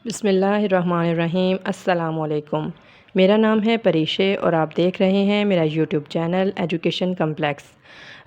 بسم اللہ الرحمن الرحیم۔ السلام علیکم۔ میرا نام ہے پریشے اور آپ دیکھ رہے ہیں میرا یوٹیوب چینل ایجوکیشن کمپلیکس۔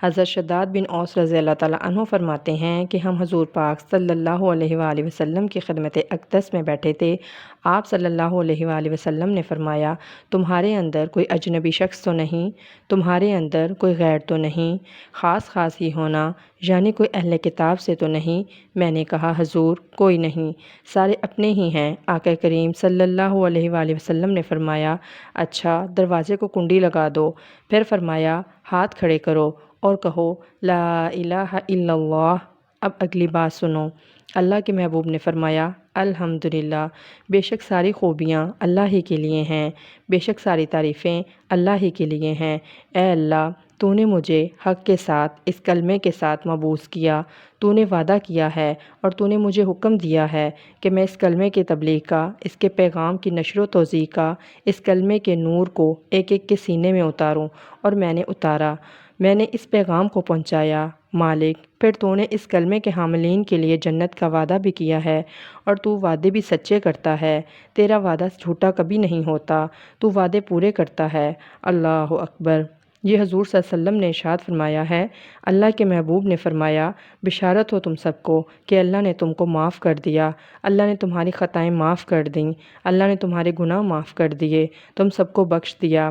حضرت شداد بن اوس رضی اللہ تعالیٰ عنہ فرماتے ہیں کہ ہم حضور پاک صلی اللہ علیہ وآلہ وسلم کی خدمت اقدس میں بیٹھے تھے۔ آپ صلی اللہ علیہ وآلہ وسلم نے فرمایا، تمہارے اندر کوئی اجنبی شخص تو نہیں، تمہارے اندر کوئی غیر تو نہیں، خاص ہی ہونا یعنی کوئی اہل کتاب سے تو نہیں؟ میں نے کہا حضور کوئی نہیں، سارے اپنے ہی ہیں۔ آقا کریم صلی اللہ علیہ وآلہ وسلم نے فرمایا، اچھا دروازے کو کنڈی لگا دو۔ پھر فرمایا، ہاتھ کھڑے کرو اور کہو لا الہ الا اللہ۔ اب اگلی بات سنو۔ اللہ کے محبوب نے فرمایا، الحمدللہ، بے شک ساری خوبیاں اللہ ہی کے لیے ہیں، بے شک ساری تعریفیں اللہ ہی کے لیے ہیں۔ اے اللہ، تو نے مجھے حق کے ساتھ اس کلمے کے ساتھ مبعوث کیا، تو نے وعدہ کیا ہے اور تو نے مجھے حکم دیا ہے کہ میں اس کلمے کی تبلیغ کا، اس کے پیغام کی نشر و توزیع کا، اس کلمے کے نور کو ایک ایک کے سینے میں اتاروں، اور میں نے اتارا، میں نے اس پیغام کو پہنچایا۔ مالک، پھر تو نے اس کلمے کے حاملین کے لیے جنت کا وعدہ بھی کیا ہے، اور تو وعدے بھی سچے کرتا ہے، تیرا وعدہ جھوٹا کبھی نہیں ہوتا، تو وعدے پورے کرتا ہے۔ اللہ اکبر۔ یہ حضور صلی اللہ علیہ وسلم نے ارشاد فرمایا ہے۔ اللہ کے محبوب نے فرمایا، بشارت ہو تم سب کو کہ اللہ نے تم کو معاف کر دیا، اللہ نے تمہاری خطائیں معاف کر دیں، اللہ نے تمہارے گناہ معاف کر دیے، تم سب کو بخش دیا۔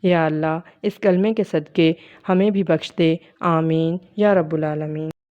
یا اللہ، اس کلمے کے صدقے ہمیں بھی بخش دے، آمین یا رب العالمین۔